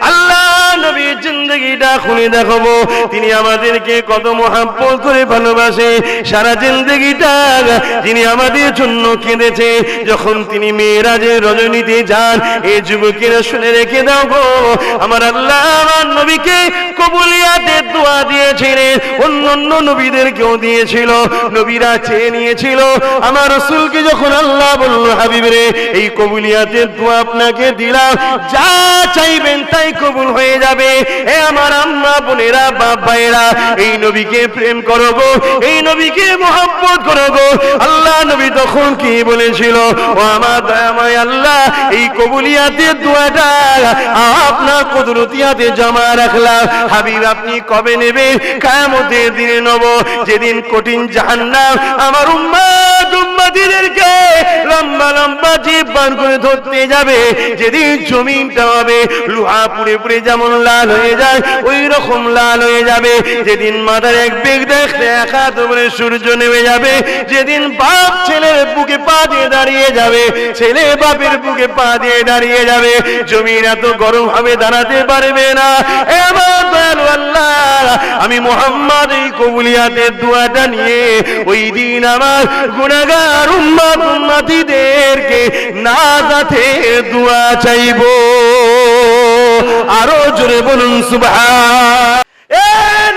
আল্লাহ নবীর জিন্দেগিটা খুলে দেখাবো তিনি আমাদেরকে কত মহব্বত করে ভালোবাসে। সারা জিন্দেগিটা তিনি আমাদের জন্য কেঁদেছে। যখন তিনি মেরাজের রজনীতে যান, এই যুবকেরা শুনে রেখে দাও গো, আমার আল্লাহ আমার নবীকে কবুলিয়াতের দোয়া দিয়েছিলেন, অন্য নবীদেরকেও দিয়েছিল। নবীরা চেয়ে নিয়েছিল আমার রাসূলকে। যখন আল্লাহ বলল হাবিব রে, এই কবুলিয়াতের দোয়া আপনাকে দিলাম, যা চাইবেন তাই কবুল হয়ে যাবে। এ আমার আম্মা বোনেরা, বাপ ভাইয়েরা, এই নবীকে প্রেম করো গো, এই নবীকে মহব্বত করো গো। আল্লাহ নবী তখন কি বলেছিল, ও আমার দয়াময় আল্লাহ, এই কবুলিয়াতের দোয়াটা আপনার কুদরতিয়াতে জমা রাখলাম। হাবিব আপনি কবে নেবেন? কিয়ামতের দিনে নেব, যেদিন কঠিন জাহান্নাম আমার উম্মতিদেরকে লম্বা লম্বা জিভ বার করে ধরতে যাবে, যেদিন জমিনটা হবে লোহা পুড়ে পুড়ে যেমন লাল হয়ে যায় ওই রকম লাল হয়ে যাবে, যেদিন মাথার এক বেগ দেখতে এক হাত উপরে সূর্য নেমে যাবে, যেদিন বাপ ছেলের বুকে পা দিয়ে দাঁড়িয়ে যাবে, ছেলে বাপের বুকে পা দিয়ে দাঁড়িয়ে যাবে, জমিন এত গরম হবে দাঁড়াতে পারবে না। এ আমার দয়ালু আল্লাহ, আমি মুহাম্মদ এই কবুলিয়াতের দোয়াটা নিয়ে ওই দিন আমার গুনাহগার উম্মতিদেরকে নাজাতের দোয়া চাইবো। আরো জোরে বলুন সুবহান। এ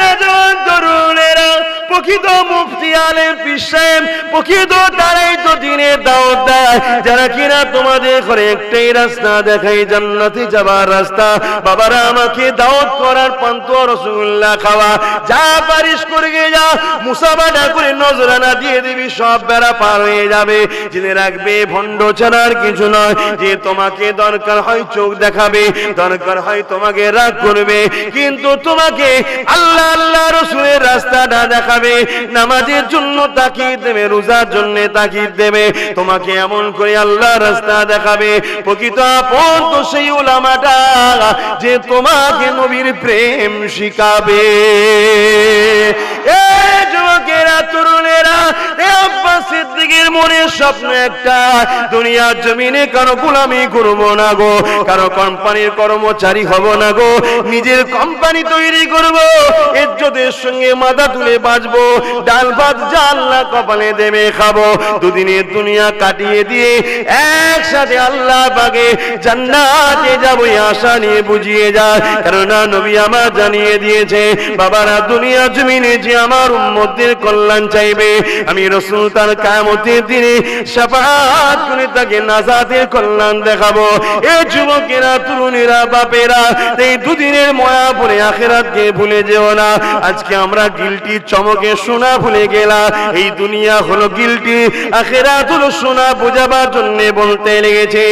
নজওয়ান তরুণেরা, প্রকৃত মুফতি আলেম পীর সাহেব, প্রকৃত তারাই তো দিনের দাওয়াত দেয়, যারা কিনা তোমাদের ঘরে একটাই রাস্তা দেখাই, জান্নাতে যাবার রাস্তা। বাবারা, আমাকে দাওয়াত করার পান্তুয়া রসুল্লাহ খাওয়া, যা পারিস করে যা, মুসাফাটা করে নজরানা দিয়ে দিবি, সব বেড়া পার হয়ে যাবে। জেনে রাখবে ভণ্ড ছাড়ার কিছু নয়, যে তোমাকে দরকার হয় চোখ দেখাবে, দরকার হয় তোমাকে রাগ করবে, কিন্তু তোমাকে আল্লাহ আল্লাহ রসুলের রাস্তাটা দেখাবে, নামাজের জন্য তাকিদ দেবে, রোজার জন্য তাকিদ দেবে, তোমাকে এমন করে আল্লাহ রাস্তা দেখাবে। প্রকৃত আপন তো সেই উলামাটা, যে তোমাকে নবীর প্রেম শিখাবে। এই যুবকেরা, তরুণেরা, আব্বাস সিদ্দিকের মনের স্বপ্ন একটা, দুনিয়ার জমিনে কারো গোলামি করব না গো, কারো কোম্পানির কর্মচারী হব না গো, নিজের কোম্পানি তৈরি করব, ইজ্জতের সঙ্গে মাথা তুলে বাঁচবো, ডাল ভাত যা আল্লাহ কপালে দেবে খাবো, দুদিনের দুনিয়া কাটিয়ে দিয়ে একসাথে আল্লাহ পাকে জান্নাতে যাবো, আশা নিয়ে বুঝিয়ে যায়। কেননা নবী আমার জানিয়ে দিয়েছে, বাবারা, দুনিয়া জমিনে যে আমার উম্মতের কল্যাণ চাইবে, আমি রাসূল তার কিয়ামতের দিনে শাফাআত করে তাকে নাজাতের কল্যাণ দেখাবো। এই যুবকেরা, তরুণীরা, বাপেরা, এই দুদিনের ময়া পরে আখিরাতকে ভুলে যেও না। আজকে আমরা গিলটি চমকে সোনা ভুলে গেলাম। এই দুনিয়া হলো গিলটি, আখিরাত হলো সোনা, বোঝাবার জন্য বলতে লেগেছে।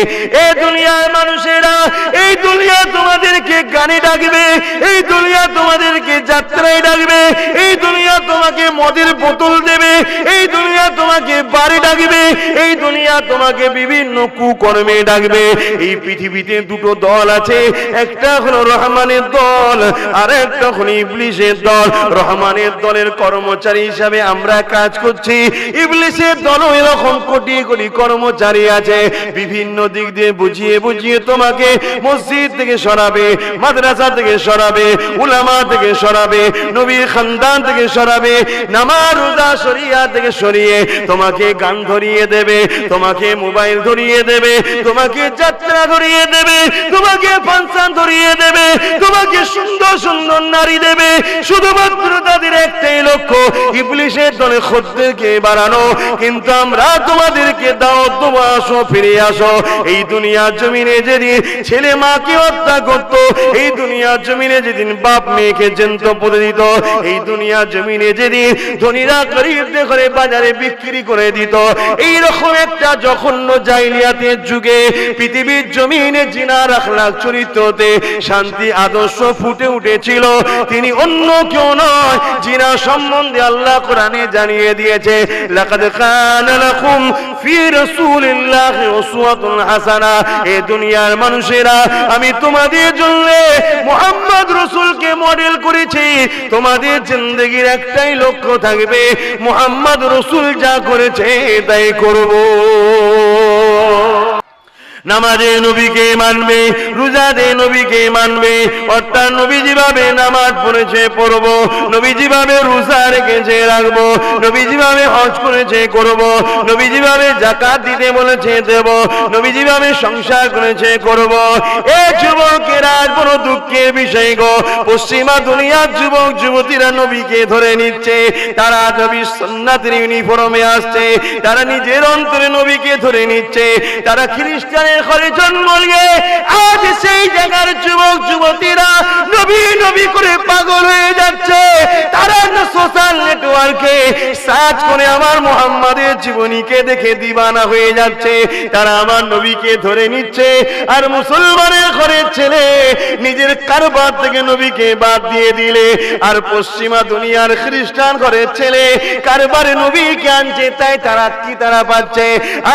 এই দুনিয়ার মানুষেরা, এই দুনিয়া তোমাদেরকে গানে ডাকবে, এই দুনিয়া তোমাদেরকে যাত্রায় ডাকবে, এই দুনিয়া তোমাকে মদের বোতল দেবে, এই দুনিয়া তোমাকে বাড়ি ডাকবে, এই দুনিয়া তোমাকে বিভিন্ন কুকর্মে ডাকবে। এই পৃথিবীতে দুটো দল আছে, একটা হলো রহমানের দল, আর একটা হলো ইবলিসের দল। রহমানের দলের কর্মচারী হিসাবে আমরা কাজ করছি, ইবলিসের দলও এরকম কোটি কোটি কর্মচারী আছে, বিভিন্ন দিক দিয়ে বুঝিয়ে বুঝিয়ে তোমাকে মসজিদ থেকে সরাবে, মাদ্রাসা থেকে সরাবে, উলামা থেকে সরাবে, নবীর খানদান থেকে সরাবে, নামাজ রোজা শরিয়া থেকে সরিয়ে তোমাকে গান ধরিয়ে দেবে, তোমাকে মোবাইল ধরিয়ে দেবে, তোমাকে যাত্রা ধরিয়ে দেবে, তোমাকে ফাংশন ধরিয়ে দেবে, তোমাকে সুন্দর সুন্দর নারী দেবে। শুধুমাত্র তাদের একটাই লক্ষ্য, ইবলিসের দলে খদ্দেরকে বাড়ানো। কিন্তু আমরা তোমাদেরকে দাওয়াত দেবো, আসো ফিরে আসো। এই দুনিয়ার জমিনে যেদিন ছেলে মাকে হত্যা করত, এই দুনিয়ার জমিনে যেদিন বাপ মেয়েকে জ্যান্ত পুঁতে দিত, এই দুনিয়ার জমিনে যেদিন ধনীরা গরীবদের ঘরে বাজারে বিক্রি করে দিত, এইরকম একটা জঘন্য জাহিলিয়াতের যুগে পৃথিবীর জমিনে জিনার আখলাক চরিত্রতে শান্তি আদর্শ ফুটে উঠেছিল। তিনি অন্য কেউ নয়, জিনা সম্বন্ধে আল্লাহ কোরআনে জানিয়ে দিয়েছে, লাকাদ কানা লাকুম ফি রাসূলিল্লাহি উসওয়াতুন হাসানা। এই দুনিয়ার মানুষেরা, আমি তোমাদের জন্য মুহাম্মদ রাসূলকে মডেল করেছি। তোমাদের জিন্দেগির একটাই লক্ষ্য থাকবে, মুহাম্মদ রাসূল যা করেছে তাই করব। নামাজে নবীকে মানবে, রোজাতে নবীকে মানবে। অর্থাৎ নবী যেভাবে নামাজ পড়েছে পড়ব, নবী যেভাবে রোজা রেখেছে রাখবো, নবী যেভাবে হজ করেছে করব, নবী যেভাবে যাকাত দিতে বলেছে দেব, নবী যেভাবে সংসার করেছে করব। এ যুবকেরা বড় দুঃখের বিষয় গো, পশ্চিমা দুনিয়ার যুবক যুবতীরা নবীকে ধরে নিচ্ছে, তারা নবীর সুন্নাতের ইউনিফর্মে আসছে, তারা নিজের অন্তরে নবীকে ধরে নিচ্ছে, তারা খ্রিস্টানের ঘরে জন্ম নিয়ে আজ সেই জায়গার যুবক যুবতীরা নবী নবী করে পাগল হয়ে যাচ্ছে। তারা সোশ্যাল নেটওয়ার্কে সার্চ করে আমার মুহাম্মাদের জীবনীকে দেখে দিবানা হয়ে যাচ্ছে, তারা আমার নবীকে ধরে নিচ্ছে। আর মুসলমানের ঘরের ছেলে নিজের কারবার থেকে নবীকে বাদ দিয়ে দিলে, আর পশ্চিমা দুনিয়ার খ্রিস্টান ঘরের ছেলে কারবারে নবীকে আনছে, তাই তারা পাচ্ছে।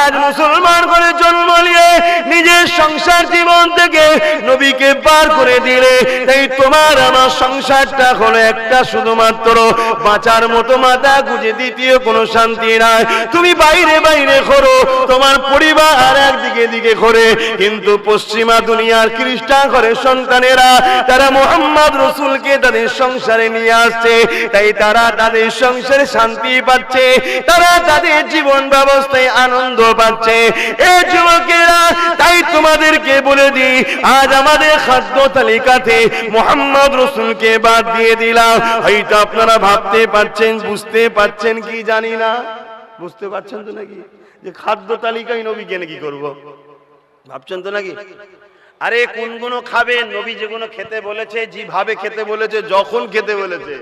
আজ মুসলমান ঘরে জন্ম নিয়ে নিজের সংসার জীবন থেকে নবীকে বার করে দিলে, তাই তোমার আমার সংসারটা হলো একটা শুধুমাত্র বাঁচার মতো মাথা গুঁজে, দ্বিতীয় কোনো শান্তি নাই। তুমি বাইরে বাইরে করো, তোমার পরিবার আর একদিকে দিকে করে, কিন্তু পশ্চিমা দুনিয়ার খ্রিস্টান ঘরের সন্তানেরা তারা মুহাম্মদ রাসূলকে তাদের সংসারে নিয়ে আসছে, তাই তারা তাদের সংসারে শান্তি পাচ্ছে, তারা তাদের জীবন ব্যবস্থায় আনন্দ পাচ্ছে। এই যুবকেরা, তাই তোমাদেরকে বলে দিই, আজ আমাদের খাদ্য তালিকাতে মুহাম্মদ রাসূলকে বাদ দিয়ে দিলাম। হয়তো আপনারা ভাবতে পারছেন, বুঝতে পারছেন কি জানি না, বুঝতে পারছেন তো নাকি যে খাদ্য তালিকায় নবীকে নাকি করব, ভাবছেন তো নাকি? আরে কোনগুলো খাবেন, নবী যেগুলো খেতে বলেছে, যেভাবে খেতে বলেছে, যখন খেতে বলেছে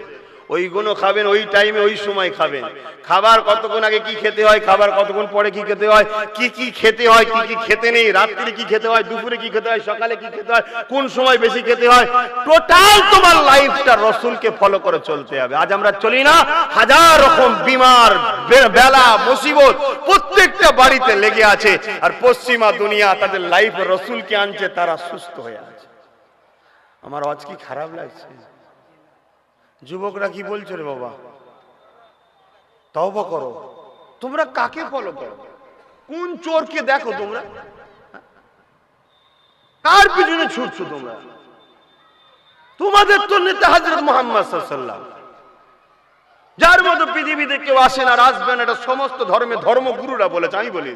ওইগুলো খাবেন, ওই টাইমে ওই সময় খাবেন। খাবার কতক্ষণ আগে কি খেতে হয়, খাবার কতক্ষণ পরে কি খেতে হয়, কি কি খেতে হয়, কি কি খেতে নেই, রাত্রে কি খেতে হয়, দুপুরে কি খেতে হয়, সকালে কি খেতে হয়, কোন সময় বেশি খেতে হয়, টোটাল তোমার লাইফটা রাসূলকে ফলো করে চলতে হবে। আজ আমরা চলি না, হাজার রকম বিমার বেলা মুসিবত প্রত্যেকটা বাড়িতে লেগে আছে, আর পশ্চিমা দুনিয়া তাদের লাইফে রাসূলকে আনছে, তারা সুস্থ হয়ে আছে। আমার আজ কি খারাপ লাগছে। যুবকরা কি বলছো রে বাবা, তওবা করো। তোমরা কাকে ফলো করো, কোন চোরকে দেখো, তোমরা কার পিছনে ছুটছো? তোমরা, তোমাদের তো নেতা হযরত মুহাম্মদ সাল্লাল্লাহু আলাইহি ওয়াসাল্লাম, যার মতো পৃথিবীতে কেউ আসেন আর আসবেন, এটা সমস্ত ধর্মগুরুরা বলেছে, আমি বলি।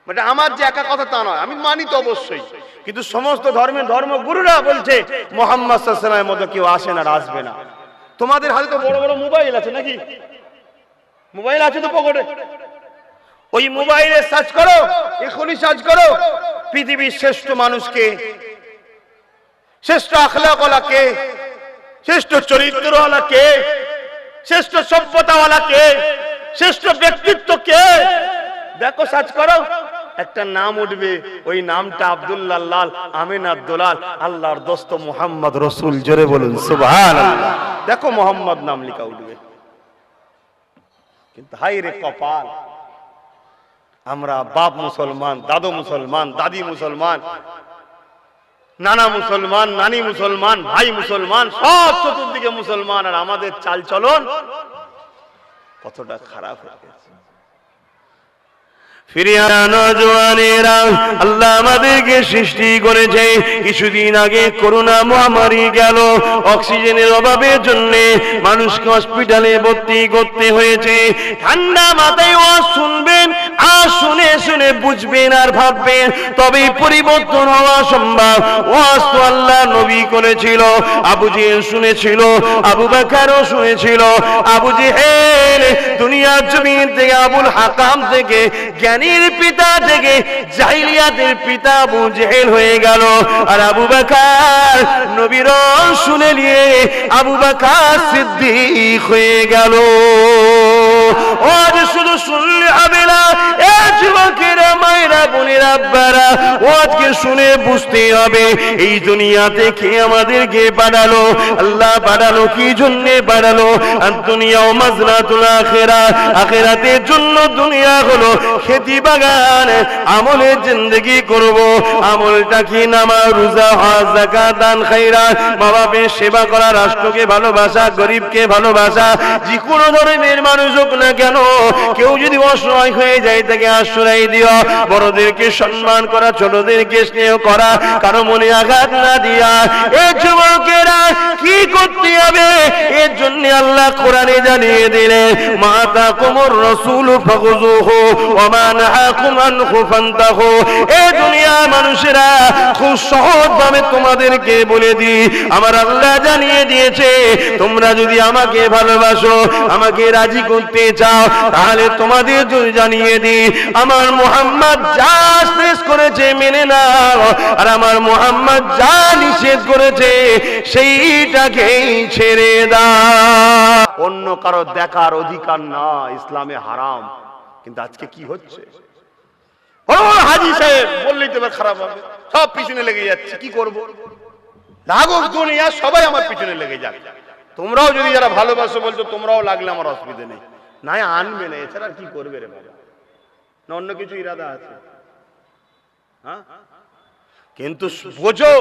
মানে আমার যে একা কথা তা নয়, আমি মানি তো অবশ্যই, কিন্তু সমস্ত ধর্মগুরুরা বলছে মুহাম্মদ সাল্লাল্লাহু আলাইহি ওয়াসাল্লামের মতো কেউ আসেন আর আসবে না। তোমাদের হাতে তো বড় বড় মোবাইল আছে নাকি? মোবাইল আছে তো পকেটে, ওই মোবাইলে সার্চ করো, এখনই সার্চ করো পৃথিবীর শ্রেষ্ঠ মানুষকে, শ্রেষ্ঠ আখলাকওয়ালা কে, শ্রেষ্ঠ চরিত্রওয়ালা কে, শ্রেষ্ঠ সভ্যতাওয়ালা কে, শ্রেষ্ঠ ব্যক্তিত্ব কে, দেখো সার্চ করো, একটা নাম উঠবে, ওই নামটা আব্দুল্লাহ লাল আমিনাত দুলাল, আল্লাহর দোস্ত মুহাম্মদ রাসূল। জোরে বলুন সুবহানাল্লাহ। দেখো মোহাম্মদ নাম লেখা উঠবে, কিন্তু হায় রে কপাল, আমরা বাপ মুসলমান, দাদু মুসলমান, দাদি মুসলমান, নানা মুসলমান, নানি মুসলমান, ভাই মুসলমান, সব চতুর্দিকে মুসলমান, আর আমাদের চাল চলন কতটা খারাপ হয়ে গেছে। নওজওয়ানেরা, আল্লাহ আমাদেরকে সৃষ্টি করেছে। কিছুদিন আগে করোনা মহামারী গেল, অক্সিজেনের অভাবের জন্য মানুষকে হসপিটালে ভর্তি করতে হয়েছে। ঠান্ডা মাথায় ওয়াজ শুনবেন, আর শুনে শুনে বুঝবেন আর ভাববেন, তবেই পরিবর্তন হওয়া সম্ভব। ওয়াজ তো আল্লাহ নবী করেছিল, আবু জেহেল শুনেছিল, আবু বকরও শুনেছিল। আবু জেহেল দুনিয়ার জমিন থেকে, আবুল হাকাম থেকে, জ্ঞানীর পিতা থেকে জাহিলিয়াতের পিতা আবু জেহেল হয়ে গেল। আর আবু বকর নবীর শুনে নিয়ে আবু বকর সিদ্দিক হয়ে গেল। আজ শুধু শুনলে হবে না, এ যুবকেরা, মায়েরা, বোনেরা, আব্বারা, আজকে শুনে বুঝতে হবে এই দুনিয়াতে কে আমাদেরকে বানালো। আল্লাহ বানালো কি জন্য বানালো? আর দুনিয়াও মাজরাতুল আখিরাহ, আখিরাতের জন্য দুনিয়া হলো খেতি বাগান। আমলের জিন্দেগি করব, আমলটা কি? নামাজ, রোজা, হজ, যাকাত, দান, খায়রাত, মা বাপের সেবা করা, রাষ্ট্রকে ভালোবাসা, গরিবকে ভালোবাসা। যে কোনো ধরনের মানুষ হোক না কেন, কেউ যদি অসহায় হয়ে যায় তাকে আশ্রয় দিও। বড়দেরকে সম্মান করা, ছোটদেরকে স্নেহ করা, কারো মনে আঘাত না দিয়া। এই যুবকেরা কি করতে হবে এর জন্য আল্লাহ কোরআনে জানিয়ে দিলেন, মা তাকুমুর রাসূলু ফাখুযুহু ওয়া মা নাহাকুম আনহু ফান্তাহু। এই দুনিয়ার মানুষেরা খুব সহজভাবে তোমাদেরকে বলে দি, আমার আল্লাহ জানিয়ে দিয়েছে তোমরা যদি আমাকে ভালোবাসো, আমাকে রাজি করতে চাও, তাহলে তোমাদের যদি জানিয়ে দি আমার মুহাম্মদ যা আদেশ করেছে মেনে নাও, আর আমার মুহাম্মদ যা নিষেধ করেছে সেইটাকেই ছেড়ে দাও। অন্য কারো দেখার অধিকার না, ইসলামে হারাম। কিন্তু আজকে কি হচ্ছে, ও হাজী সাহেব বললেই তো খারাপ হবে, সব পিছনে লেগে যাচ্ছে। কি করব, লাগুক দুনিয়া, সবাই আমার পিছনে লেগে যাক। তোমরাও যদি যারা ভালোবাসো বলছো তোমরাও লাগলে আমার অসুবিধা নেই, নাই আনবে না, এছাড়া কি করবে রে বাবা? না অন্য কিছু ইরাদা আছে? হ্যাঁ, কিন্তু বোঝো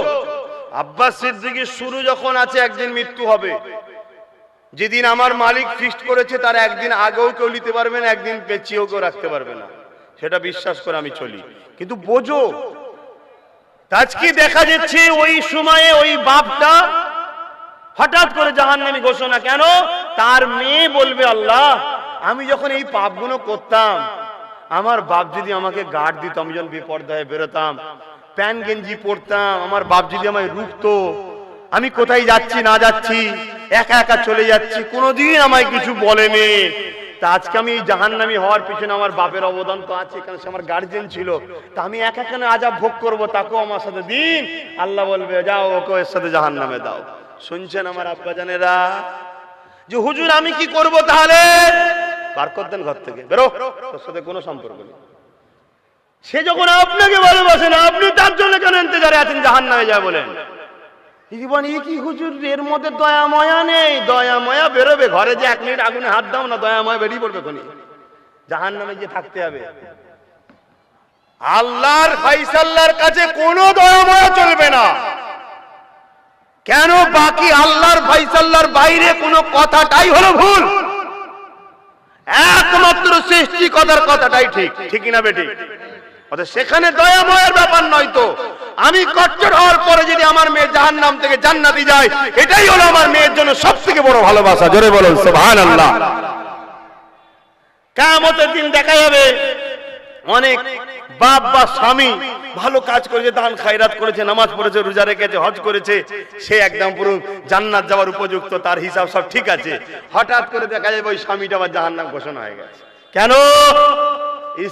আব্বাস সিদ্দিকীর শুরু যখন আছে একদিন মৃত্যু হবে। যেদিন আমার মালিক ফিক্সড করেছে তার একদিন আগেও কেউ নিতে পারবে না, একদিন পেছিয়েও কেউ রাখতে পারবে না, সেটা বিশ্বাস করে আমি চলি। কিন্তু বোঝো আজকে দেখা যাচ্ছে ওই সময়ে ওই বাপটা হঠাৎ করে জাহান্নামী ঘোষণা। কেন? তার মেয়ে বলবে আল্লাহ আমি যখন এই পাপগুলো করতাম, আমার বাপ যদি আমাকে গার্ড দিত, আমি যখন বেপরদায় বেরোতাম, প্যান্ট গেঞ্জি পরতাম, আমার বাপ যদি আমায় রুখতো, আমি কোথায় যাচ্ছি না যাচ্ছি, একা একা চলে যাচ্ছি, কোনোদিন আমায় কিছু বলেনি। তা আজকে আমি জাহান্নামী হওয়ার পিছনে আমার বাপের অবদান তো আছে, কারণ সে আমার গার্জিয়ান ছিল। তা আমি একা কেন আযাব ভোগ করবো, তাকেও আমার সাথে দিন। আল্লাহ বলবে যাও ওকে এর সাথে জাহান্নামে দাও। শুনছেন আমার আব্বা জানেরা, যে হুজুর আমি কি করব, তাহলে বার কর দেন ঘর থেকে, বেরো, তোর সাথে কোনো সম্পর্ক নেই। সে যখন আপনাকে ভালোবাসে না, আপনি তার জন্য কেন ইন্তজারে আছেন জাহান্নামে যায় বলেন? জীবন কি হুজুর এর মধ্যে দয়া ময়া নেই? দয়া ময়া বেরোবে, ঘরে যে 1 মিনিট আগুনে হাত দাও না, দয়া ময়া বেরিয়ে পড়বে, কোনি জাহান্নামে গিয়ে থাকতে হবে। আল্লাহর ফায়সালার কাছে কোনো দয়া ময়া চলবে না। কেন? বাকি আল্লাহর ফায়সালার বাইরে কোনো কথাটাই হলো ভুল, একমাত্র সৃষ্টিকর্তার কথাটাই ঠিক। ঠিক না বেটি? সেখানে দয়া ময়ের ব্যাপার নয়। তো আমি কট্টর হওয়ার পরে যদি আমার মেয়ে জাহান্নাম থেকে জান্নাতে যায়, এটাই হলো আমার মেয়ের জন্য সবথেকে বড় ভালোবাসা। জোরে বলুন সুবহানাল্লাহ। কিয়ামতের দিন দেখা যাবে অনেক বাপ বা স্বামী ভালো কাজ করেছে, দান খায়রাত করেছে, নামাজ পড়েছে, রোজা রেখেছে, হজ করেছে, সে একদম পুরো জান্নাত যাওয়ার উপযুক্ত, তার হিসাব সব ঠিক আছে। হঠাৎ করে দেখা যাবে ওই স্বামীটা আবার জাহান্নাম ঘোষণা হয়ে গেছে। কেন?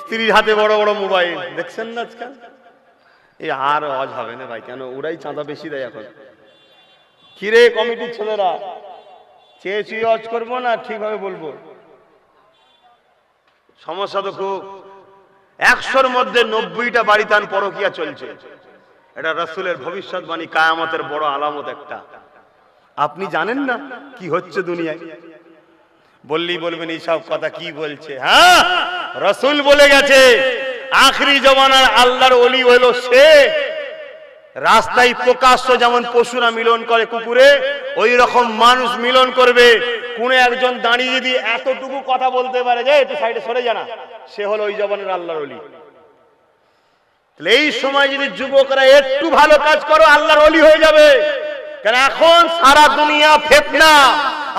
স্ত্রীর হাতে বড় বড় মোবাইল, দেখছেন না আজকাল? এই আর হজ হবে না ভাই, কেন? ওরাই চাঁদা বেশি দেয় এখন। কিরে কমিটির ছেলেরা, চেয়েছি হজ করবো না ঠিকভাবে বলবো? সমস্যা তো খুব। 100-র মধ্যে 90টা বাড়িতে পরকিয়া চলছে। এটা রাসূলের ভবিষ্যৎবাণী, কিয়ামতের বড় আলামত একটা। আপনি জানেন না কি হচ্ছে দুনিয়ায়? বললেই বলবেন এইসব কথা কি বলছে। হ্যাঁ, রাসূল বলে গেছে আখরি জমানার আল্লাহর ওলি হলো সে, রাস্তায় প্রকাশ্য যেমন পশুরা মিলন করে কুকুরে, ওই রকম মানুষ মিলন করবে। কোন একজন দাঁড়িয়ে যদি এতটুকু কথা বলতে পারে যে একটু সাইডে সরে জানা, সে হলো ওই জমানার আল্লাহর ওলি। এই সময় যদি যুবকরা একটু ভালো কাজ করো, আল্লাহর ওলি হয়ে যাবে। কারণ এখন সারা দুনিয়া ফিতনা,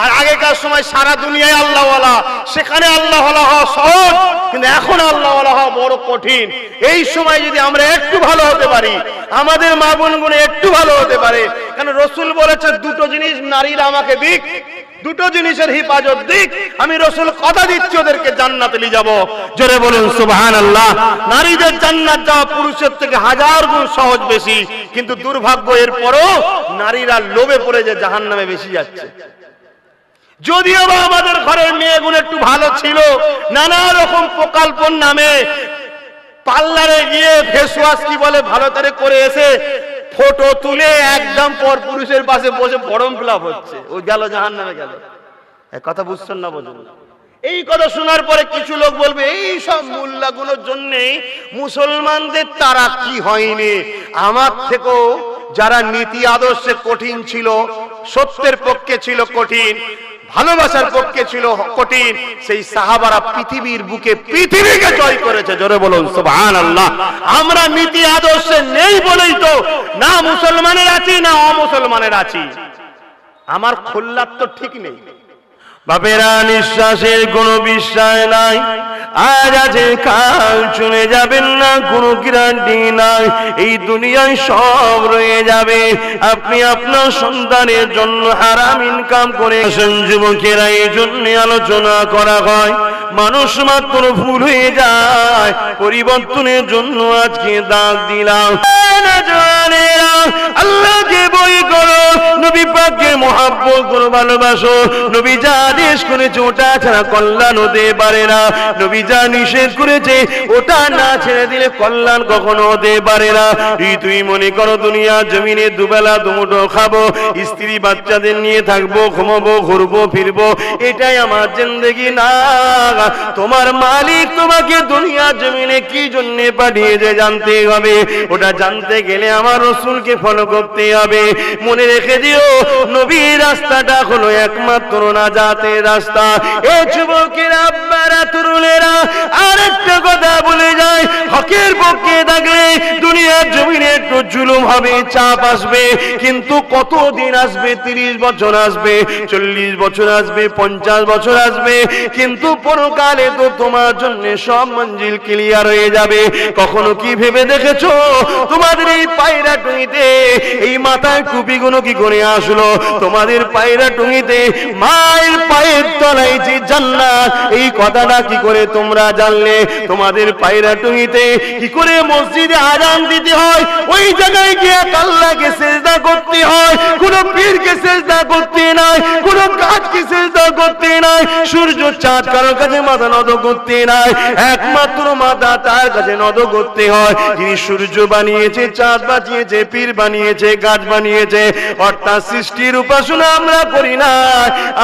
আর আগেকার সময় সারা দুনিয়ায় আল্লাহওয়ালা। সেখানে আল্লাহওয়ালা হওয়া সহজ, কিন্তু এখন আল্লাহওয়ালা হওয়া বড় কঠিন। এই সময় যদি আমরা একটু ভালো হতে পারি, আমাদের মা বোনগুলো একটু ভালো হতে পারে। কারণ রাসূল বলেছে দুটো জিনিস নারীরা আমাকে দিক, দুটো জিনিসের হিফাজত দিক, আমি রাসূল কথা দিচ্ছি ওদেরকে জান্নাতে নিয়ে যাব। জোরে বলুন সুবহানাল্লাহ। নারীদের জান্নাত যাওয়া পুরুষের থেকে 1000 গুণ সহজ বেশি, কিন্তু দুর্ভাগ্য এরপরও নারীরা লোভে পড়ে যে জাহান্নামে বেশি যাচ্ছে। যদিও বা আমাদের ঘরের মেয়েগুলো একটু ভালো ছিল, নানা রকম প্রকল্পর নামে পার্লারে গিয়ে ফেস ওয়াশ কি বলে ভালো করে করে এসে ফটো তুলে একদম পর পুরুষের পাশে বসে ফরম ফিলআপ হচ্ছে, ও গেল জাহান্নামে গেল। এই কথা বুঝছেন না? বোঝেন না? এই কথা শোনার পরে কিছু লোক বলবে এই সব মোল্লাগুলোর জন্যে মুসলমানদের তারাক্কি হয়নি, আমার থেকেও যারা নীতি আদর্শে কঠিন ছিল, সত্যের পক্ষে ছিল কঠিন, ভালোবাসার পক্ষে ছিল কঠিন, সেই সাহাবারা পৃথিবীর বুকে পৃথিবীকে জয় করেছে। জোরে বলুন সুবহানাল্লাহ। আমরা নীতি আদর্শে নেই বলেই তো না মুসলমানের আছি না অমুসলমানের আছি। আমার খোল্লার তো ঠিক নেই। বাপেরা নিঃশ্বাসের কোনো বিশ্বাস নাই, আজ আছে কাল চলে যাবেন না, কোনো গ্যারান্টি নাই। এই দুনিয়ায় সব রয়ে যাবে। আপনি আপনার সন্তানের জন্য হারাম ইনকাম করে যুবকেরা, এই জন্য আলোচনা করা হয়। মানুষ মাত্র ভুল হয়ে যায়, পরিবর্তনের জন্য আজকে ডাক দিলাম। আল্লাহকে বই করো, নবী পাককে মহব্বত করো, ভালোবাসো। নবী যা আদেশ করেছে ওটা ছাড়া কল্যাণ হতে পারে না। নবী যা নিষেধ করেছে ওটা না ছেড়ে দিলে কল্যাণ কখনো হতে পারে না। তুই মনে করো দুনিয়া জমিনে দুবেলা দুমুঠো খাবো, স্ত্রী বাচ্চাদের নিয়ে থাকবো, ঘুমাবো, ঘুরবো ফিরবো, এটাই আমার জিন্দেগি না। তোমার মালিক তোমাকে দুনিয়া জমিনে কি জন্য পাঠিয়েছে জানতে হবে। ওটা জানতে গেলে আমার রাসূলকে ফলো করতে হবে। মনে রেখে দিও, নবীর রাস্তাটা হলো একমাত্র নাজাতের রাস্তা। এ যুবকেরা, আব্বারা, তরুণেরা, আরেকটা কথা বলে যায়, হকের পক্ষে থাকলে দুনিয়ার জমিনে একটু জুলুম হবে, চাপ আসবে, কিন্তু কতদিন আসবে? 30 বছর আসবে, 40 বছর আসবে, 50 বছর আসবে, কিন্তু পরকালে তো তোমার জন্য সব মঞ্জিল ক্লিয়ার হয়ে যাবে। কখনো কি ভেবে দেখেছো তোমাদের এই পায়রা টুঙিতে এই মাথায় টুপিগুলো কি করে আসলো? তোমাদের পায়রা টুঙিতে মায়ের পায়ের তলায় যে জান্নাত, এই কথাটা কি করে তোমরা জানলে? তোমাদের পায়রা টুঙিতে কি করে মসজিদে আযান দিতে হয়, ওই জায়গায় গিয়ে আল্লাহকে সিজদা করতে হয়, কোন পীরকে সিজদা করতে নাই, কোন গাছকে সিজদা করতে নাই, সূর্য চাঁদ কারোর কাছে মাথা নত করতে নাই, একমাত্র মাথা তার কাছে নত করতে হয় যিনি সূর্য বানিয়েছে, চাঁদ বানিয়েছে, পীর বানিয়েছে, গাছ বানিয়েছে। অর্থাৎ সৃষ্টির উপাসনা আমরা করি না,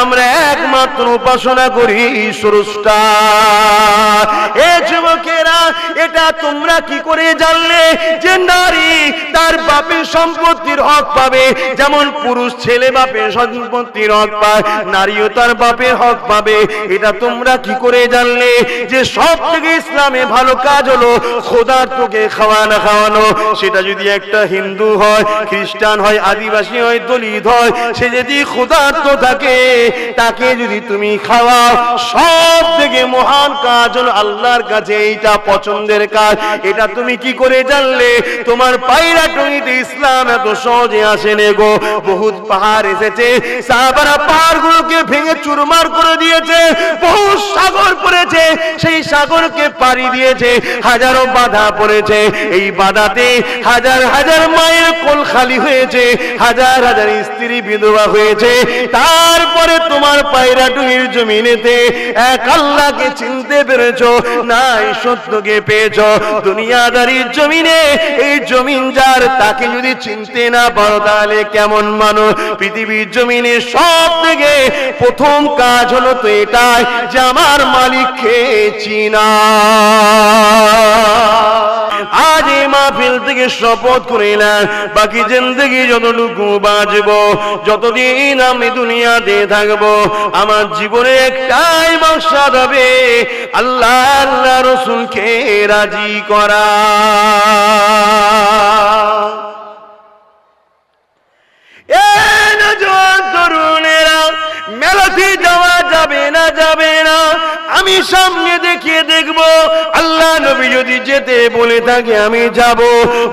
আমরা একমাত্র উপাসনা করি স্রষ্টা। এ যুবকেরা, এটা তোমরা কি করে জানলে যে নারী তার বাপের সম্পত্তির হক পাবে? যেমন পুরুষ ছেলে বাপের সম্পত্তির হক পায়, নারীও তার বাপের হক পাবে। এটা তোমরা কি করে জানলে যে সব থেকে ইসলামে ভালো কাজ হলো খোদার তোকে খাওয়ানো খাওয়ানো? সেটা যদি একটা হিন্দু হয়, খ্রিস্টান হয়, আদিবাসী হয়, দলিত হয়, সে যদি ক্ষুধার্ত থাকে তাকে যদি তুমি খাওয়াও, সব থেকে মহান কাজ হলো আল্লাহর কাছে এইটা পছন্দের কাজ। এটা তুমি কি করে জানলে? তোমার পায়রা টুঙিতে ইসলাম এত সহজে আসেনি গো। বহুত পাহাড় এসেছে, সাহাবারা পাহাড়গুলোকে ভেঙে চুরমার করে দিয়েছে, বহু সাগর পড়েছে, সেই সাগরকে পাড়ি দিয়েছে, হাজারো বাধা পড়েছে, এই বাধাতে হাজার হাজার মায়ের কোল খালি হয়েছে, হাজার হাজার স্ত্রী বিধবা হয়েছে। তারপরে তোমার পায়রা টুঙির জমিনেতে এক আল্লাহকে চিনতে পেরেছো, নাই সত্যকে পেয়েছো। দুনিয়াদারির জমিনে এই জমিন যার, তাকে যদি চিনতে না পারো তাহলে কেমন মানুষ? পৃথিবীর জমিনে সব থেকে প্রথম কাজ হলো তো এটাই যে আমার মালিককে চিনা। আজ এই মাহফিল থেকে শপথ করিলাম, বাকি জিন্দেগি যতটুকু বাঁচবো, যতদিন আমি দুনিয়াতে থাকবো, আমার জীবনে একটাই মাকসাদ হবে আল্লাহ আল্লাহ রাসূলকে রাজি করা। তরুণেরা, মেলাতে যাওয়া যাবে না, যাবে না। আমি সামনে দেখিয়ে দেখবো, আল্লাহ নবী যদি যেতে বলে থাকে আমি যাব,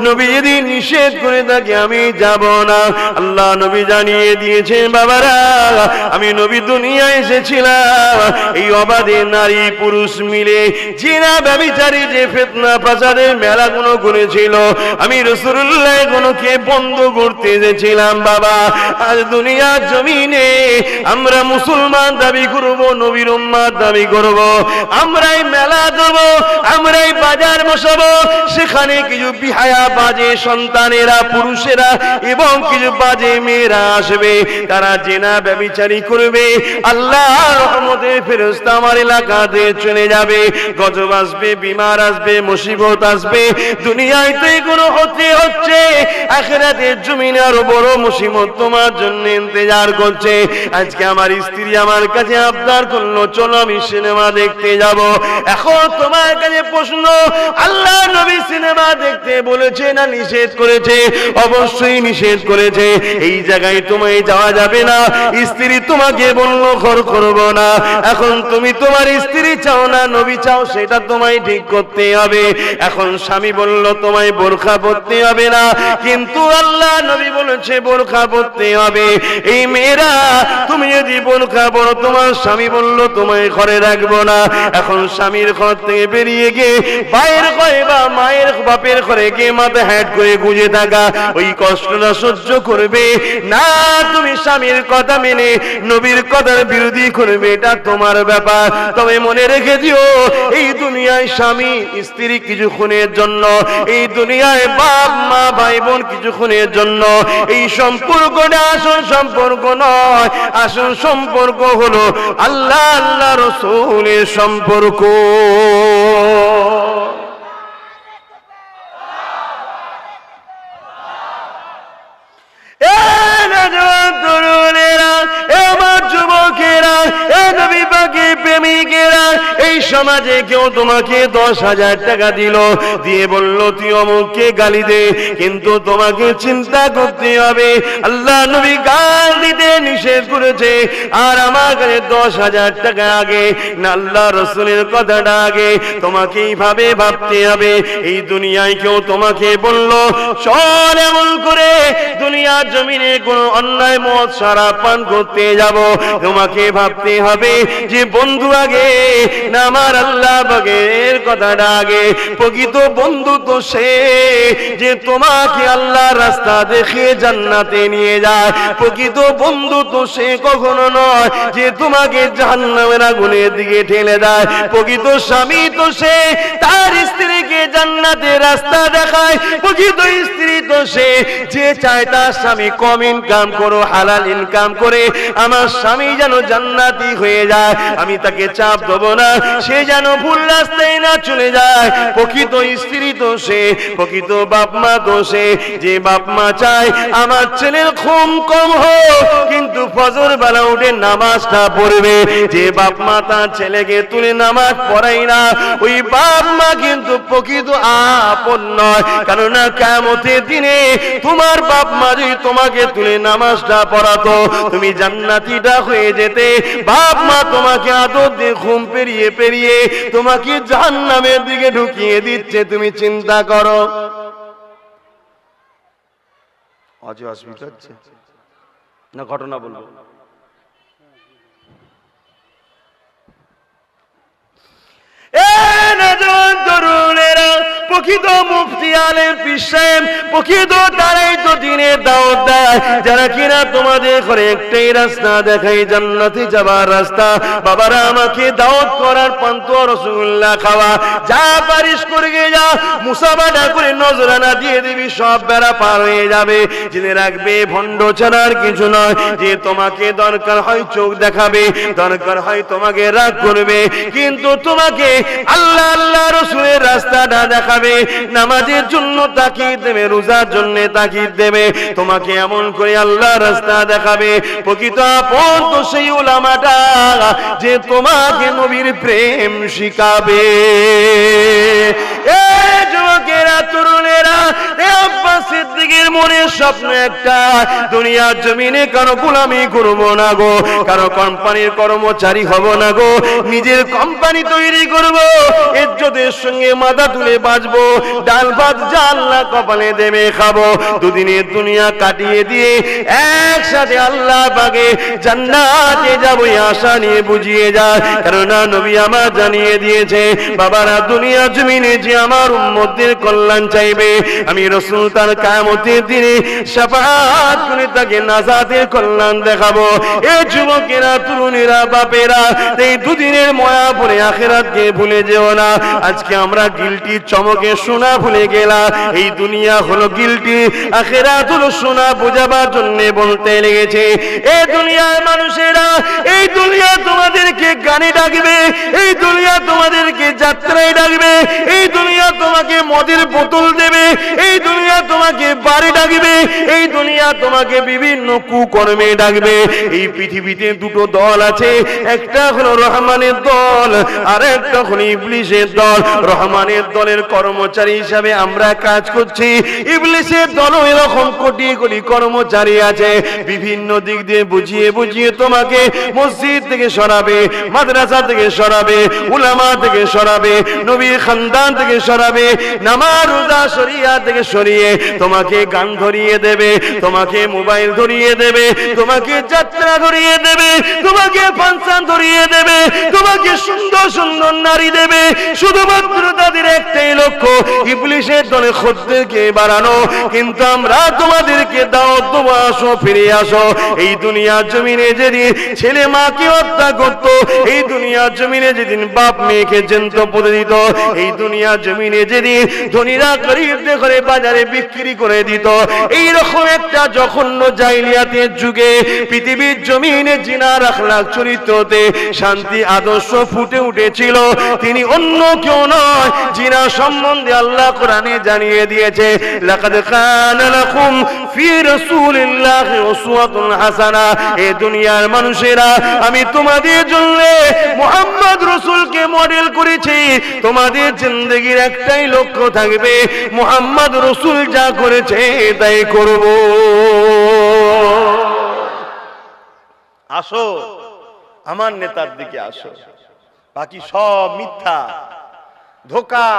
নবী যদি নিষেধ করে থাকে আমি যাব না। আল্লাহ নবী জানিয়ে দিয়েছেন, বাবারা আমি নবী দুনিয়ায় এসেছিলাম এই অবাধে নারী পুরুষ মিলে জিনা ব্যভিচারী যে ফিতনা ফাসাদের মেলাগুলো করেছিল, আমি রাসূলুল্লাহ গুলোকে বন্ধ করতে এসেছিলাম। বাবা, আজ দুনিয়ার জমিনে আমরা মুসলমান দাবি করব, নবীর উম্মত দাবি করব, করব, আমরাই মেলা দেব, আমরাই বাজার বসাবো। সেখানে কিছু বিহায়া বাজে সন্তানেরা, পুরুষেরা এবং কিছু বাজে মেয়েরা আসবে, তারা জেনা ব্যভিচারী করবে। আল্লাহর রহমতে ফেরেশতা আমার এলাকাতে চলে যাবে। গজব আসবে, বিমার আসবে, মুসিবত আসবে। দুনিয়ায় তো এগুলো হচ্ছে, আখিরাতের জমিনে আরো বড় মুসিবত তোমার জন্য ইন্তজার করছে। আজকে আমার স্ত্রী আমার কাছে আবদার করলো, চলো আমি সিনেমা দেখতে যাব। এখন তোমার কাছে প্রশ্ন, আল্লাহ নবী সিনেমা দেখতে বলেছে না নিষেধ করেছে? অবশ্যই নিষেধ করেছে। এই জায়গায় তোমায় যাওয়া যাবে না। স্ত্রী তোমাকে বললো ঘর করব না। এখন তুমি তোমার স্ত্রী চাও না নবী চাও, সেটা তোমায় ঠিক করতে হবে। এখন স্বামী বলল তোমায় বোরখা পরতে হবে না, কিন্তু আল্লাহ নবী বলেছে বোরখা পরতে হবে। এই মেয়েরা তুমি যদি বোরখা পরো, তোমার স্বামী বলল তোমায় ঘরে রাখবো না। এখন স্বামীর ঘর থেকে বেরিয়ে গিয়ে ভাইয়ের ঘরে বা মায়ের বাপের ঘরে গিয়ে মাথা হ্যাট করে গুঁজে থাকা, ওই কষ্টটা সহ্য করবে না। তুমি স্বামীর কথা মেনে নবীর কথার বিরোধী করবে, এটা তোমার ব্যাপার। তবে মনে রেখে দিও, এই দুনিয়ায় স্বামী স্ত্রী কিছুক্ষণের জন্য, এই দুনিয়ায় বাপ মা ভাই বোন কিছুক্ষণের জন্য। এই সম্পর্কটা আসল সম্পর্ক নয়, আসল সম্পর্ক হলো আল্লাহ আল্লাহ রাসূলের সম্পর্ক। এই সমাজে কেউ তোমাকে 10,000 টাকা দিল, দিয়ে বলল তুই অমুককে গালি দে, কিন্তু তোমাকে চিন্তা করতে হবে আল্লাহ নবী গাল দিতে নিষেধ করেছে। আর আমার কাছে 10,000 টাকা আগে না আল্লাহ রাসূলের কথাটা আগে, তোমাকে এইভাবে ভাবতে হবে। এই দুনিয়ায় কেউ তোমাকে বলল চল এমন করে দুনিয়ার জমিনে কোন অন্যায় মদ শরাব পান করতে যাব, তোমাকে ভাবতে হবে যে বন্ধু আগে না আমার আল্লাহ বাগের কথাটা আগে। প্রকৃত বন্ধু তো সে যে তোমাকে আল্লাহ রাস্তা দেখিয়ে জান্নাতে নিয়ে যায়। প্রকৃত বন্ধু তো সে কখনো নয় যে তোমাকে জাহান্নামের আগুনের দিকে ঠেলে দেয়। প্রকৃত স্বামী তো সে তার স্ত্রীকে জান্নাতের রাস্তা দেখায়। প্রকৃত স্ত্রী তো সে যে চায় তার স্বামী কম ইনকাম করো, হালাল ইনকাম করে আমার স্বামী যেন জান্নাতি হয়ে যায়, আমি তাকে চাপ দেবো না, সে যেন ভুল রাস্তায় না চলে যায়। প্রকৃত স্ত্রী তো সে, প্রকৃত বাপ মা তো সে যে বাপ মা চায় আমার ছেলের ঘুম কম হোক কিন্তু ফজর বেলা উঠে নামাজটা পড়বে। যে বাপ মা তার ছেলেকে তুলে নামাজ পড়াই না, ওই বাপ মা কিন্তু প্রকৃত আপন নয়। কেননা কিয়ামতের দিনে তোমার বাপ মা যদি তোমাকে তুলে নামাজটা পড়াতো, তুমি জান্নাতীটা হয়ে যেতে। বাপ মা তোমাকে আদর দিয়ে ঘুম পেরিয়ে পেরিয়ে তোমাকে জাহান্নামের দিকে ঢুকিয়ে দিচ্ছে, তুমি চিন্তা করো। আজ অসুবিধা হচ্ছে না, ঘটনা বলবো। প্রকৃত মুফতি আলেম পীর সাহেব, প্রকৃত তারাই তো দিনের দাওয়াত দেয়, যারা কিনা তোমাদের ঘরে একটাই রাস্তা দেখাই জান্নাতে যাবার রাস্তা। বাবারা আমাকে দাওয়াত করার পান্তা রসগোল্লা খাওয়া, যা পারিস করে গিয়ে যা, মুসাফাটা করে নজরানা দিয়ে দিবি, সব বেড়া পার হয়ে যাবে। জেনে রাখবে ভণ্ড ছাড়ার কিছু নয়, যে তোমাকে দরকার হয় চোখ দেখাবে, দরকার হয় তোমাকে রাগ করবে, কিন্তু তোমাকে আল্লাহ আল্লাহ রসুলের রাস্তাটা দেখাবে। নামাজের জন্য তাকিদ দেবে, রোজার জন্য তাকিদ দেবে, তোমাকে এমন করে আল্লাহ রাস্তা দেখাবে। প্রকৃত আপন তো সেই উলামাটা যে তোমাকে নবীর প্রেম শিখাবে। যুবকেরা, তরুণেরা, আব্বাস সিদ্দিকের মনের স্বপ্ন একটা, দুনিয়ার জমিনে কারো গোলামি করব না গো, কারো কোম্পানির কর্মচারী হব না গো, নিজের কোম্পানি তৈরি করব, ইজ্জতের সঙ্গে মাথা তুলে বাঁচবো, ডাল ভাত যা আল্লাহ কপালে দেবে খাবো, দুদিনের দুনিয়া কাটিয়ে দিয়ে একসাথে আল্লাহ পাকে জান্নাতে যাবো আশা নিয়ে বুঝিয়ে যায়। কেননা নবী আমার জানিয়ে দিয়েছে, বাবারা দুনিয়া জমিনে যে আমার উম্মতদের কল্যাণ চাইবে, আমি রাসূল তার কিয়ামতের দিনে শাফাআত করে তাকে নাজাতের কল্যাণ দেখাবো। এই যুবকেরা, তরুণীরা, বাপেরা, এই দুদিনের ময়া পড়ে আখিরাতকে ভুলে যেও না। আজকে আমরা গিলটি চমকে সোনা ভুলে গেলাম। এই দুনিয়া হলো গিলটি, আখিরাত হলো সোনা বোঝাবার জন্য বলতে লেগেছে। এই দুনিয়ার মানুষেরা, এই দুনিয়া তোমাদেরকে গানে ডাকবে, এই দুনিয়া তোমাদেরকে যাত্রায় ডাকবে, এই দুনিয়া তোমাকে মদের বোতল দেবে, এই দুনিয়া তোমাকে বাড়ি ডাকবে, এই দুনিয়া তোমাকে বিভিন্ন কুকর্মে ডাকবে। এই পৃথিবীতে দুটো দল আছে, একটা হলো রহমানের দল আর একটা হলো ইবলিসের দল। রহমানের দলের কর্মচারী হিসাবে আমরা কাজ করছি, ইবলিসের দলও এরকম কোটি কোটি কর্মচারী আছে, বিভিন্ন দিক দিয়ে বুঝিয়ে বুঝিয়ে তোমাকে মসজিদ থেকে সরাবে, মাদ্রাসা থেকে সরাবে, উলামা থেকে সরাবে, নবীর খানদান থেকে সরাবে, নামাজ রোজা শরিয়া থেকে সরিয়ে তোমাকে গান ধরিয়ে দেবে, তোমাকে মোবাইল ধরিয়ে দেবে, তোমাকে যাত্রা ধরিয়ে দেবে, তোমাকে ফাংশন ধরিয়ে দেবে, তোমাকে সুন্দর সুন্দর নারী দেবে। শুধুমাত্র তাদের একটাই লক্ষ্য, ইবলিসের দলে খদ্দেরকে বাড়ানো। কিন্তু আমরা তোমাদেরকে দাওয়াত দেব, আসো ফিরে আসো। এই দুনিয়ার জমিনে যেদিন ছেলে মাকে হত্যা করতো, এই দুনিয়ার জমিনে যেদিন বাপ মেয়েকে জ্যান্ত পুঁতে দিত, এই দুনিয়ার জমিনে যেদিন ধনীরা গরিবদের ঘরে বাজারে বিক্রি করে দিত, এইরকম একটা জঘন্য জাহিলিয়াতের যুগে পৃথিবীর জমিনে জিনার আখলাক চরিত্রতে শান্তি আদর্শ ফুটে উঠেছিল। তিনি অন্য কেউ নয়, জিনা সম্বন্ধে আল্লাহ কোরআনে জানিয়ে দিয়েছে, লাকাদ কানা লাকুম ফি রাসূলিল্লাহি উসওয়াতুন হাসানা। এই দুনিয়ার মানুষেরা, আমি তোমাদের জন্য মুহাম্মদ রাসূলকে মডেল করেছি। তোমাদের জিন্দেগীর একটাই লক্ষ্য থাকবে, মুহাম্মদ রাসূল যা করেছে তাই করব। আসো আমার নেতার দিকে আসো, বাকি সব মিথ্যা, ধোঁকা।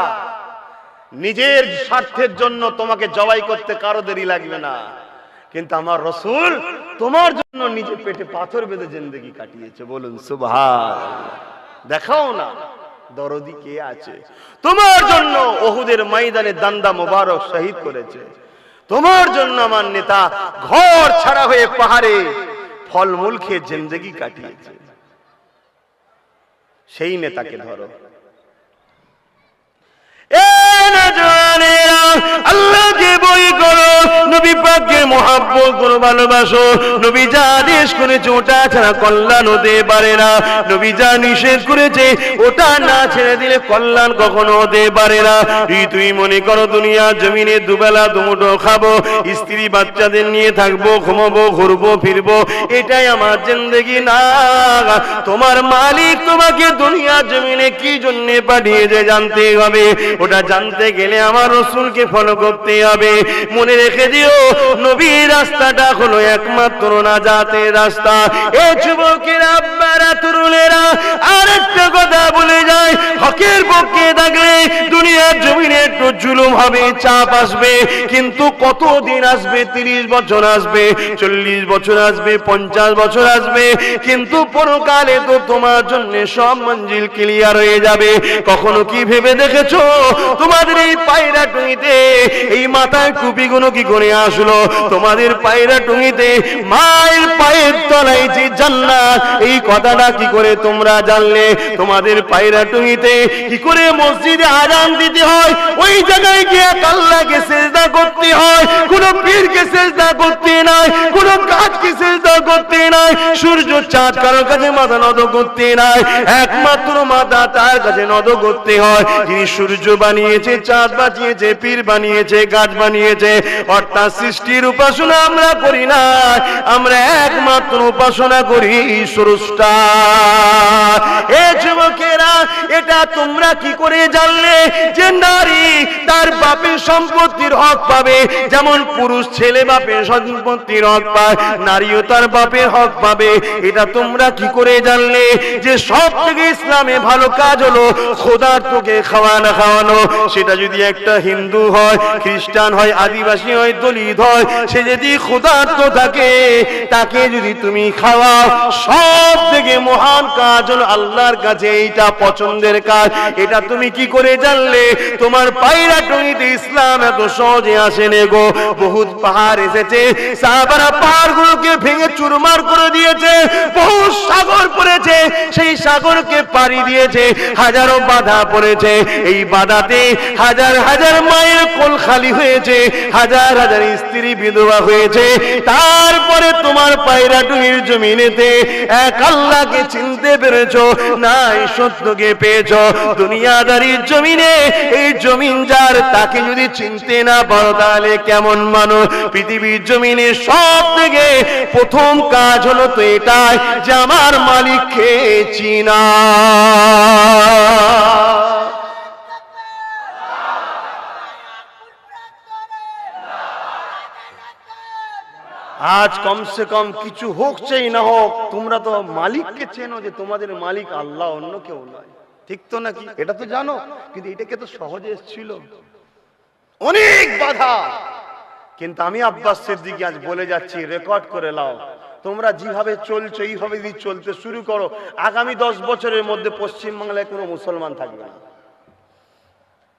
নিজের স্বার্থের জন্য তোমাকে জবাই করতে কারো দেরি লাগবে না, কিন্তু আমার রাসূল তোমার জন্য নিজে পেটে পাথর বেঁধে জিন্দেগি কাটিয়েছে। বলুন সুবহানাল্লাহ। দেখাও না দরদি কে আছে তোমার জন্য। ওহুদের ময়দানে দান্দা মোবারক শহীদ করেছে তোমার জন্য। আমার নেতা ঘর ছাড়া হয়ে পাহাড়ে ফলমূল খেয়ে জিন্দেগি কাটিয়েছে। সেই নেতাকে ধরো। আল্লাহকে বই করো, নবী পাককে মহব্বত করো, ভালোবাসো। নবী যা আদেশ করেছে ওটা ছাড়া কল্যাণ হতে পারে না, নবী যা নিষেধ করেছে ওটা না ছেড়ে দিলে কল্যাণ কখনো হতে পারে না। তুই মনে করো দুনিয়ার জমিনে দুবেলা দুমুঠো খাবো, স্ত্রী বাচ্চাদের নিয়ে থাকবো, ঘুমাবো, ঘুরবো, ফিরবো, এটাই আমার জিন্দেগি না। তোমার মালিক তোমাকে দুনিয়ার জমিনে কি জন্য পাঠিয়েছে জানতে হবে। ওটা জানতে গেলে আমার রাসূলকে ফলো করতে হবে। মনে রেখে দিও, নবীর রাস্তাটা হলো একমাত্র নাজাতের রাস্তা। এই যুবকেরা, আব্বারা, তরুণেরা, আরেকটা কথা বলে যায়, হকের পক্ষে থাকলে দুনিয়ার জমিনে একটু জুলুম হবে, চাপ আসবে, কিন্তু কতদিন আসবে? 30 বছর আসবে, 40 বছর আসবে, 50 বছর আসবে, কিন্তু পরকালে তো তোমার জন্য সব মঞ্জিল ক্লিয়ার হয়ে যাবে। কখনো কি ভেবে দেখেছো তোমাদের এই পায়রা টুঙিতে এই মাথায় টুপিগুলো কি করে আসলো? তোমাদের পায়রা টুঙিতে মায়ের পায়ের তলায় যে জান্নাত, এই কথাটা কি করে তোমরা জানলে? তোমাদের পায়রা টুঙিতে কি করে মসজিদে আযান দিতে হয়, ওই জায়গায় গিয়ে আল্লাহকে সিজদা করতে হয়। কোন পীরকে সিজদা করতে নাই, কোন গাছকে সিজদা করতে নাই, সূর্য চাঁদ কারোর কাছে মাথা নত করতে নাই, একমাত্র মাথা তার কাছে নত করতে হয় যিনি সূর্য বানিয়েছে, চাঁদ বানিয়েছে, পীর বানিয়েছে, গাছ বানিয়েছে। অর্থাৎ সৃষ্টির উপাসনা আমরা করি না, আমরা একমাত্র উপাসনা করি স্রষ্টা। এ যুবকেরা, এটা তোমরা কি করে জানলে যে নারী তার বাপের সম্পত্তির হক পাবে? যেমন পুরুষ ছেলে বাপের সম্পত্তির হক পায়, নারীও তার বাপের হক পাবে। এটা তোমরা কি করে জানলে যে সব থেকে ইসলামে ভালো কাজ হলো খোদার তোকে খাওয়ানো খাওয়ানো? সেটা যদি একটা হিন্দু হয়, খ্রিস্টান হয়, আদিবাসী হয়, দলিত হয়, সে যদি ক্ষুধার্ত থাকে তাকে যদি তুমি খাওয়াও, সব থেকে মহান কাজ হলো আল্লাহর কাছে এইটা পছন্দের কাজ। এটা তুমি কি করে জানলে? তোমার পায়রাটুনিতে ইসলাম এত সহজে আসেনি গো। বহুত পাহাড় এসেছে, সাহাবারা পাহাড়গুলোকে ভেঙে চুরমার করে দিয়েছে। বহু সাগর পড়েছে, সেই সাগরকে পাড়ি দিয়েছে। হাজারো বাধা পড়েছে, এই বাধাতে হাজার হাজার মায়ের কোল খালি হয়েছে, হাজার হাজার স্ত্রী বিধবা হয়েছে। তারপরে তোমার পায়রাটুনির জমিনেতে এক আল্লাহকে চিনতে পেরেছো, নাই সত্যকে পেয়েছো। দুনিয়াদারির জমিনে এই জমিন যার, তাকে যদি চিনতে না পারো তাহলে কেমন মানুষ? পৃথিবীর জমিনে সব থেকে প্রথম কাজ হলো তো এটাই যে আমার মালিককে চিনা। আজ কমসে কম কিছু হোক চাই না হোক, তোমরা তো মালিককে চেনো যে তোমাদের মালিক আল্লাহ, অন্য কেউ নয়। ঠিক তো নাকি? এটা তো জানো, কিন্তু এটাকে তো সহজে এসেছিল, অনেক বাধা। কিন্তু আমি আব্বাস সিদ্দিকী আজ বলে যাচ্ছি, রেকর্ড করে নাও, তোমরা যেভাবে চলছো এইভাবে যদি চলতে শুরু করো, আগামী 10 বছরের মধ্যে পশ্চিমবাংলায় কোনো মুসলমান থাকবে না।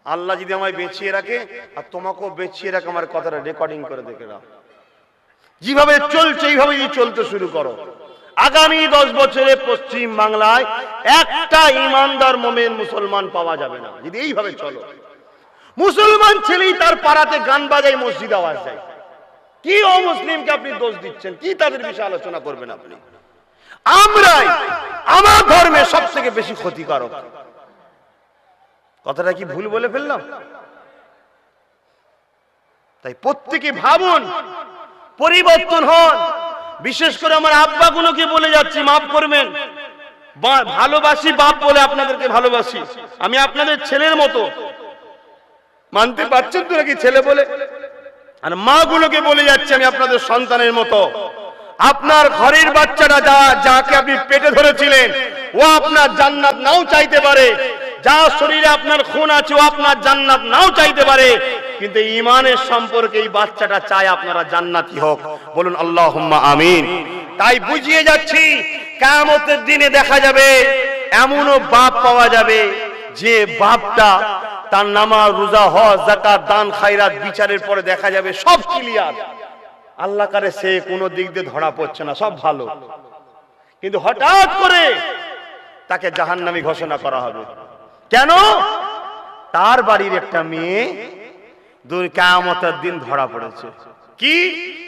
আল্লাহ যদি আমায় বেঁচিয়ে রাখে আর তোমাকেও বেঁচিয়ে রাখে, আমার কথাটা রেকর্ডিং করে দেখে নাও। যেভাবে চলছে এইভাবে যদি চলতে শুরু করো, আগামী 10 বছরে পশ্চিম বাংলায় একটা ইমানদার মোমেন মুসলমান পাওয়া যাবে না যদি এইভাবে চলো। মুসলমান ছেলেই তার পাড়াতে গান বাজায়, মসজিদ আওয়াজ যায়। কি অমুসলিমকে আপনি দোষ দিচ্ছেন? কি তাদের বিষয়ে আলোচনা করবেন আপনি? আমরাই আমার ধর্মে সব থেকে বেশি ক্ষতিকারক। কথাটা কি ভুল বলে ফেললাম? তাই প্রত্যেকে ভাবুন, পরিবর্তন হন। বিশেষ করে আমার আব্বাগুলোকে বলে যাচ্ছি, মাফ করবেন, ভালোবাসি বাপ বলে আপনাদেরকে ভালোবাসি, আমি আপনাদের ছেলের মতো, মানতে পারছেন তো নাকি? ছেলে বলে। আর মা গুলোকে বলে যাচ্ছে, আমি আপনাদের সন্তানের মতো। আপনার ঘরের বাচ্চাটা যাকে আপনি পেটে ধরেছিলেন, ও আপনার জান্নাত নাও চাইতে পারে। যা শরীরে আপনার খুন আছে, ও আপনার জান্নাত নাও চাইতে পারে, কিন্তু ঈমানের সম্পর্কে এই বাচ্চাটা চায় আপনারা জান্নাতি হোক। বলুন আল্লাহুম্মা আমিন। তাই বুঝিয়ে যাচ্ছি, কিয়ামতের দিনে দেখা যাবে এমনও বাপ পাওয়া যাবে যে বাপটা তার নামাজ, রোজা, হজ, যাকাত, দান, খায়রাত বিচারের পরে দেখা যাবে সব ক্লিয়ার। আল্লাহ করে সে কোনো দিক দিয়ে ধরা পড়ছে না, সব ভালো, কিন্তু হঠাৎ করে তাকে জাহান্নামী ঘোষণা করা হবে। কেন? তার বাড়ির একটা মেয়ে কিয়ামতের দিন ধরা পড়েছে। কি?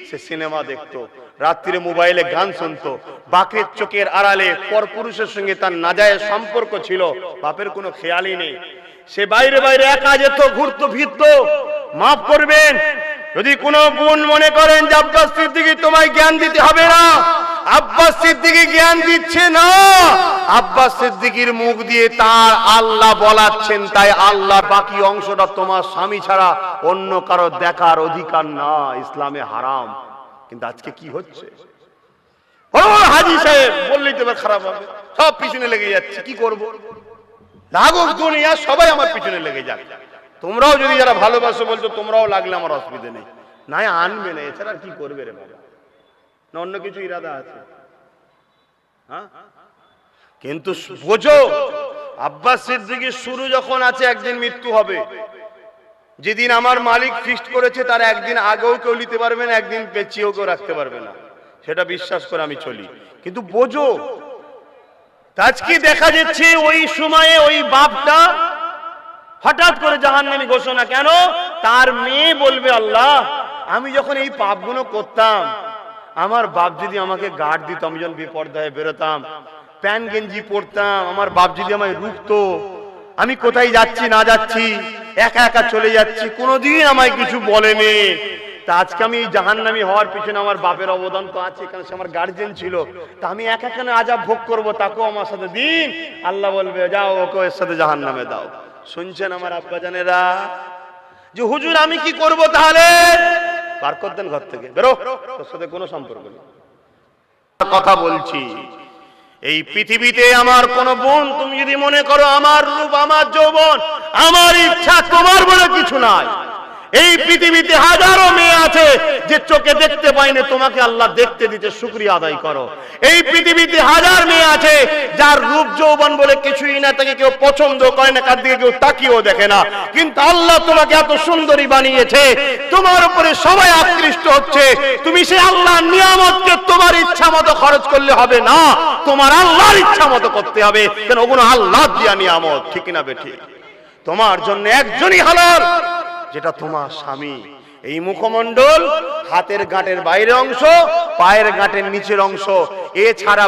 সে সিনেমা দেখতো, রাত্রিরে মোবাইলে গান শুনতো, বাপের চোখের আড়ালে পরপুরুষের সঙ্গে তার নাজায়েজ সম্পর্ক ছিল, বাপের কোনো খেয়ালই নেই। সে বাইরে বাইরে একা যেত, ঘুরতো ফিরতো। মাফ করবেন যদি কোনো বোন মনে করেন যে আব্বাস সিদ্দিকী তোমায় জ্ঞান দিতে হবে না, আব্বাস সিদ্দিকী জ্ঞান দিচ্ছে না, আব্বাস সিদ্দিকীর মুখ দিয়ে তার আল্লাহ বলাচ্ছেন। তাই আল্লাহ বাকি অংশটা তোমার স্বামী ছাড়া অন্য কারো দেখার অধিকার না, ইসলামে হারাম। কিন্তু আজকে কি হচ্ছে? ও হাজী সাহেব বললেই তো খারাপ হবে, সব পিছনে লেগে যাচ্ছে। কি করব? লাগুক দুনিয়া, সবাই আমার পিছনে লেগে যাক। তোমরাও যদি যারা ভালোবাসো বলছো, তোমরাও লাগলে আমার অসুবিধা নেই, নাই আনবে না। এছাড়া কি করবে রে বাবা? না অন্য কিছু ইরাদা আছে? হ্যাঁ, কিন্তু বোঝো, আব্বাস সিদ্দিকীর শুরু যখন আছে, একদিন মৃত্যু হবে। যেদিন আমার মালিক ফিক্সড করেছে, তার একদিন আগেও কেউ নিতে পারবে না, একদিন পেছিয়েও কেউ রাখতে পারবে না, সেটা বিশ্বাস করে আমি চলি। কিন্তু বোঝো, আজকে দেখা যাচ্ছে ওই সময়ে ওই বাপটা হঠাৎ করে জাহান্নামী ঘোষণা। কেন? তার মেয়ে বলবে, আল্লাহ আমি যখন এই পাপগুলো করতাম, আমার বাপ যদি আমাকে গার্ড দিত, আমি যখন বেপরদায় বেরোতাম, প্যান্ট গেঞ্জি পরতাম, আমার বাপ যদি আমায় রুখতো, আমি কোথায় যাচ্ছি না যাচ্ছি, একা একা চলে যাচ্ছি, কোনোদিন আমায় কিছু বলেনি। তা আজকে আমি জাহান্নামী হওয়ার পিছনে আমার বাপের অবদান তো আছে, কারণ সে আমার গার্জিয়ান ছিল। তা আমি একা কেন আযাব ভোগ করবো? তাকেও আমার সাথে দিন। আল্লাহ বলবে, যাও ওকে এর সাথে জাহান্নামে দাও। শুনছেন আমার আব্বাজানেরা? যে হুজুর আমি কি করব? তাহলে বার কর দেন ঘর থেকে, বেরো, তোর সাথে কোনো সম্পর্ক নেই। কথা বলছি। এই পৃথিবীতে আমার কোন বোন তুমি যদি মনে করো আমার রূপ, আমার যৌবন, আমার ইচ্ছা তোমার বলে কিছু নাই। এই পৃথিবীতে হাজারো মেয়ে আছে যে চোখে দেখতে পায়নি, তোমাকে আল্লাহ দেখতে দিতে শুকরিয়া আদায় করো। এই পৃথিবীতে হাজার মেয়ে আছে যার রূপ যৌবন বলে কিছুই না, তাকে কেউ পছন্দ করে না, কার দিকে কেউ তাকিয়েও দেখে না, কিন্তু আল্লাহ তোমাকে এত সুন্দরী বানিয়েছে, তোমার উপরে সবাই আকৃষ্ট হচ্ছে। তুমি সেই আল্লাহর নিয়ামতকে তোমার ইচ্ছা মতো খরচ করলে হবে না, তোমার আল্লাহর ইচ্ছা মতো করতে হবে, কেন ওগুলো আল্লাহ দিয়া নিয়ামত, ঠিক না বেঠিক? তোমার জন্য একজনই হালাল, যেটা তোমার স্বামী। এই মুখমণ্ডল হাতের গাঁটের বাইরের অংশ, পায়ের গাঁটের নিচের অংশ, এছাড়া